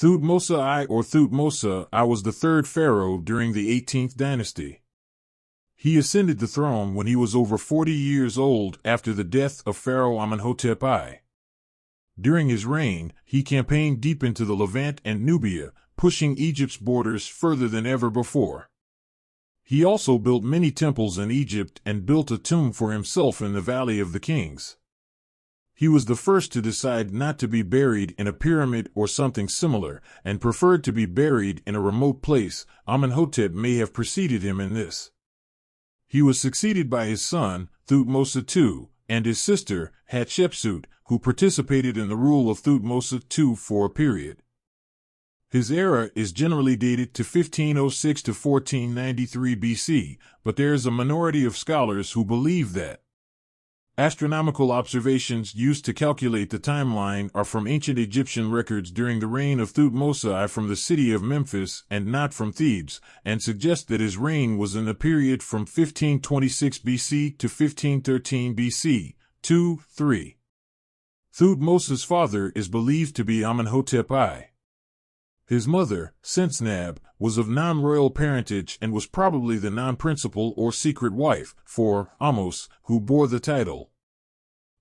Thutmose I or Thutmose I was the third pharaoh during the 18th dynasty. He ascended the throne when he was over 40 years old after the death of Pharaoh Amenhotep I. During his reign, he campaigned deep into the Levant and Nubia, pushing Egypt's borders further than ever before. He also built many temples in Egypt and built a tomb for himself in the Valley of the Kings. He was the first to decide not to be buried in a pyramid or something similar, and preferred to be buried in a remote place. Amenhotep may have preceded him in this. He was succeeded by his son, Tuthmosis II, and his sister, Hatshepsut, who participated in the rule of Thutmose II for a period. His era is generally dated to 1506 to 1493 BC, but there is a minority of scholars who believe that astronomical observations used to calculate the timeline are from ancient Egyptian records during the reign of Thutmose I from the city of Memphis and not from Thebes, and suggest that his reign was in the period from 1526 BC to 1513 BC. 2-3. Thutmose's father is believed to be Amenhotep I. His mother, Sensnab, was of non-royal parentage and was probably the non-principal or secret wife, for Ahmose, who bore the title.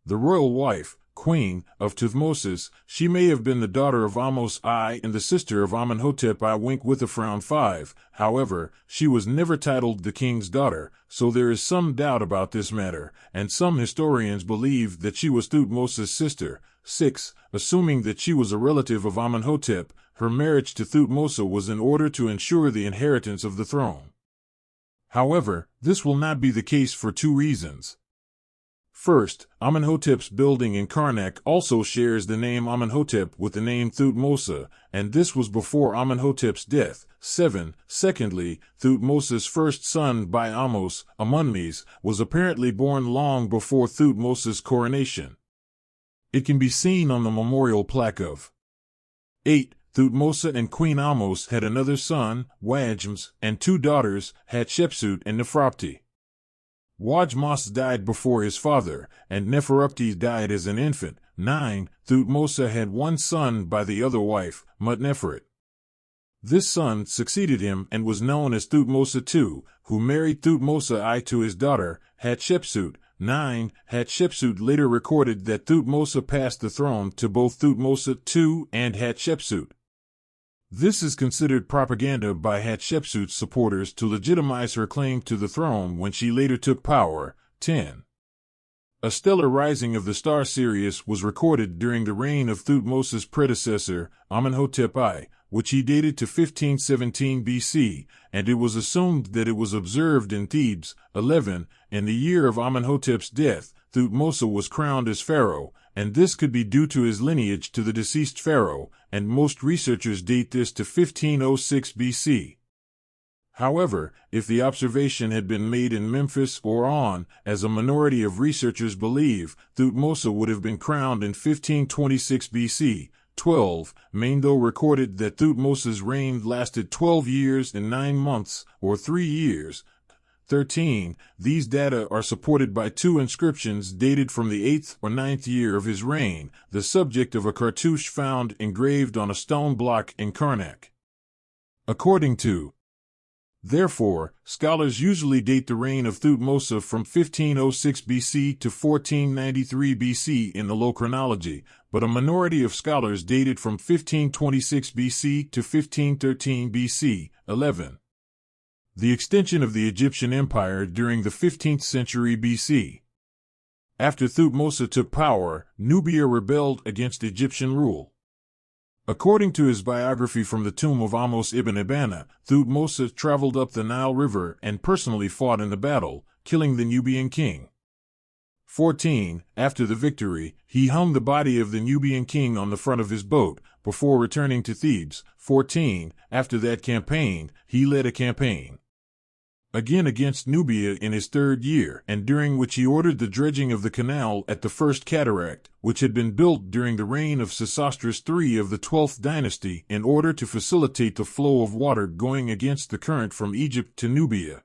The royal wife, queen, of Tuthmosis, she may have been the daughter of Ahmose I and the sister of Amenhotep I. With a frown 5, however, she was never titled the king's daughter, so there is some doubt about this matter, and some historians believe that she was Thutmose's sister. 6. Assuming that she was a relative of Amenhotep, her marriage to Thutmose was in order to ensure the inheritance of the throne. However, this will not be the case for two reasons. First, Amenhotep's building in Karnak also shares the name Amenhotep with the name Thutmose, and this was before Amenhotep's death. 7. Secondly, Thutmose's first son by Ahmose, Amunmes, was apparently born long before Thutmose's coronation. It can be seen on the memorial plaque of 8. Thutmose and Queen Ahmose had another son, Wajms, and two daughters, Hatshepsut and Neferupti. Wajms died before his father, and Neferupti died as an infant. 9. Thutmose had one son by the other wife, Mutneferet. This son succeeded him and was known as Thutmose II, who married Thutmose I to his daughter, Hatshepsut. 9. Hatshepsut later recorded that Thutmose passed the throne to both Thutmose II and Hatshepsut. This is considered propaganda by Hatshepsut's supporters to legitimize her claim to the throne when she later took power. 10. A stellar rising of the star Sirius was recorded during the reign of Thutmose's predecessor, Amenhotep I, which he dated to 1517 BC, and it was assumed that it was observed in Thebes. 11. In the year of Amenhotep's death, Thutmose was crowned as pharaoh, and this could be due to his lineage to the deceased pharaoh, and most researchers date this to 1506 BC. However, if the observation had been made in Memphis or On, as a minority of researchers believe, Thutmose would have been crowned in 1526 BC. 12. Mando recorded that Thutmose's reign lasted 12 years and 9 months, or 3 years. 13. These data are supported by two inscriptions dated from the 8th or 9th year of his reign, the subject of a cartouche found engraved on a stone block in Karnak. According to Therefore, scholars usually date the reign of Thutmose from 1506 BC to 1493 BC in the low chronology, but a minority of scholars date it from 1526 BC to 1513 BC. 11. The extension of the Egyptian Empire during the 15th century BC. After Thutmose took power, Nubia rebelled against Egyptian rule. According to his biography from the tomb of Ahmose ibn Ibana, Thutmose traveled up the Nile River and personally fought in the battle, killing the Nubian king. 14. After the victory, he hung the body of the Nubian king on the front of his boat, before returning to Thebes. 14. After that campaign, he led a campaign again against Nubia in his 3rd year, and during which he ordered the dredging of the canal at the First Cataract, which had been built during the reign of Sesostris III of the 12th Dynasty in order to facilitate the flow of water going against the current from Egypt to Nubia.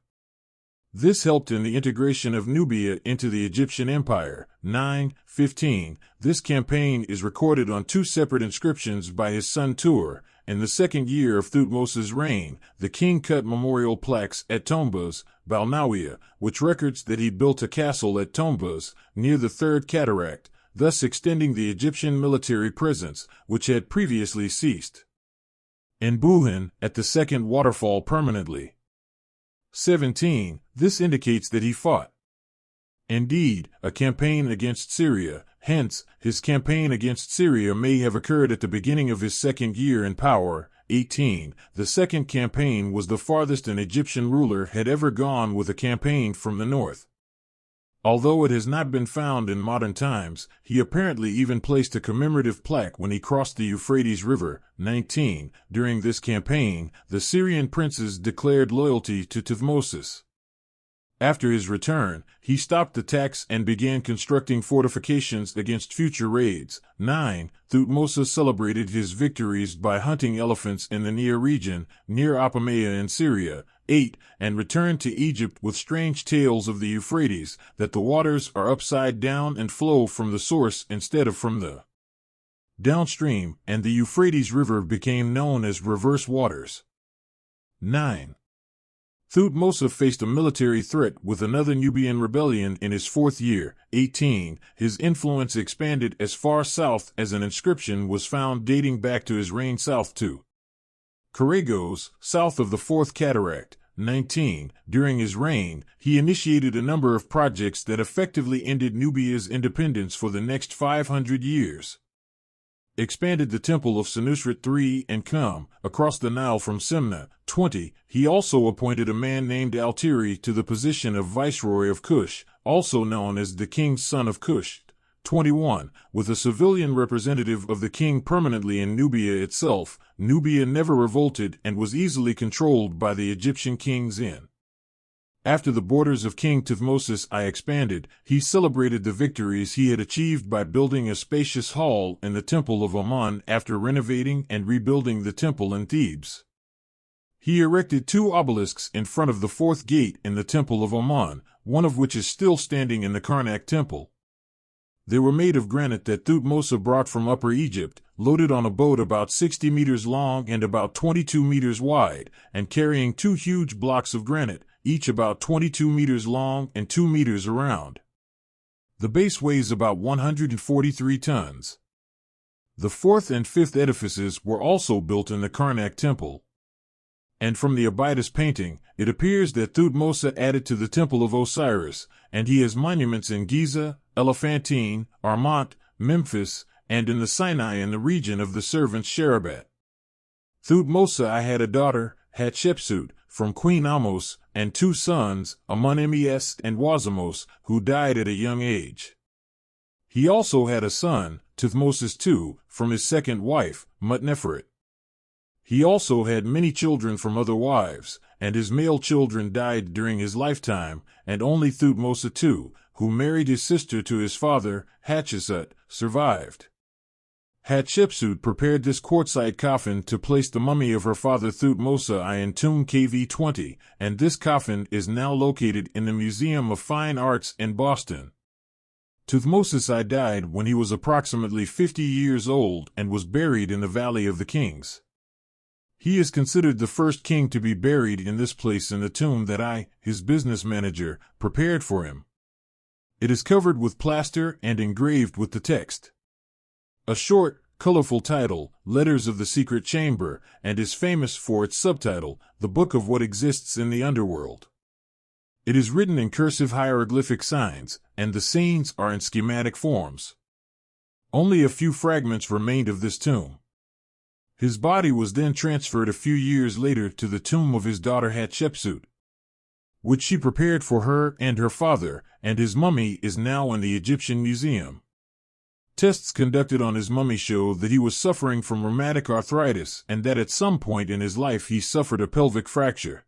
This helped in the integration of Nubia into the Egyptian Empire. 9:15. This campaign is recorded on two separate inscriptions by his son Tur, in the second year of Thutmose's reign, the king cut memorial plaques at Thutmose I, which records that he built a castle at Thutmose, near the Third Cataract, thus extending the Egyptian military presence, which had previously ceased. In Buhin, at the second waterfall permanently. 17. This indicates that he fought. Indeed, a campaign against Syria, hence, his campaign against Syria may have occurred at the beginning of his second year in power. 18. The second campaign was the farthest an Egyptian ruler had ever gone with a campaign from the north. Although it has not been found in modern times, he apparently even placed a commemorative plaque when he crossed the Euphrates River. 19. During this campaign, the Syrian princes declared loyalty to Tuthmosis. After his return, he stopped attacks and began constructing fortifications against future raids. 9. Thutmose celebrated his victories by hunting elephants in the near region, near Apamea in Syria. 8. And returned to Egypt with strange tales of the Euphrates, that the waters are upside down and flow from the source instead of from the downstream, and the Euphrates River became known as reverse waters. 9. Thutmose faced a military threat with another Nubian rebellion in his fourth year. 18. His influence expanded as far south as an inscription was found dating back to his reign south to Karagos, south of the Fourth Cataract. 19. During his reign, he initiated a number of projects that effectively ended Nubia's independence for the next 500 years. Expanded the temple of Senusret III and Qum, across the Nile from Simna. 20. He also appointed a man named Altiri to the position of Viceroy of Kush, also known as the King's Son of Kush. 21. With a civilian representative of the king permanently in Nubia itself, Nubia never revolted and was easily controlled by the Egyptian kings in. After the borders of King Tuthmosis I expanded, he celebrated the victories he had achieved by building a spacious hall in the Temple of Amun after renovating and rebuilding the temple in Thebes. He erected 2 obelisks in front of the 4th gate in the Temple of Amun, one of which is still standing in the Karnak Temple. They were made of granite that Thutmose brought from Upper Egypt, loaded on a boat about 60 meters long and about 22 meters wide, and carrying 2 huge blocks of granite, each about 22 meters long and 2 meters around. The base weighs about 143 tons. The 4th and 5th edifices were also built in the Karnak Temple. And from the Abydos painting, it appears that Thutmose added to the Temple of Osiris, and he has monuments in Giza, Elephantine, Armant, Memphis, and in the Sinai in the region of the servants Sherabat. Thutmose I had a daughter, Hatshepsut, from Queen Amos, and 2 sons, Amun-Mes and Wazamos, who died at a young age. He also had a son, Tuthmosis II, from his second wife, Mutneferet. He also had many children from other wives, and his male children died during his lifetime, and only Thutmose II, who married his sister to his father, Hatshepsut, survived. Hatshepsut prepared this quartzite coffin to place the mummy of her father Thutmose I in tomb KV-20, and this coffin is now located in the Museum of Fine Arts in Boston. Tuthmosis I died when he was approximately 50 years old and was buried in the Valley of the Kings. He is considered the first king to be buried in this place in the tomb that I, his business manager, prepared for him. It is covered with plaster and engraved with the text. A short, colorful title, Letters of the Secret Chamber, and is famous for its subtitle, The Book of What Exists in the Underworld. It is written in cursive hieroglyphic signs, and the scenes are in schematic forms. Only a few fragments remained of this tomb. His body was then transferred a few years later to the tomb of his daughter Hatshepsut, which she prepared for her and her father, and his mummy is now in the Egyptian Museum. Tests conducted on his mummy show that he was suffering from rheumatic arthritis and that at some point in his life he suffered a pelvic fracture.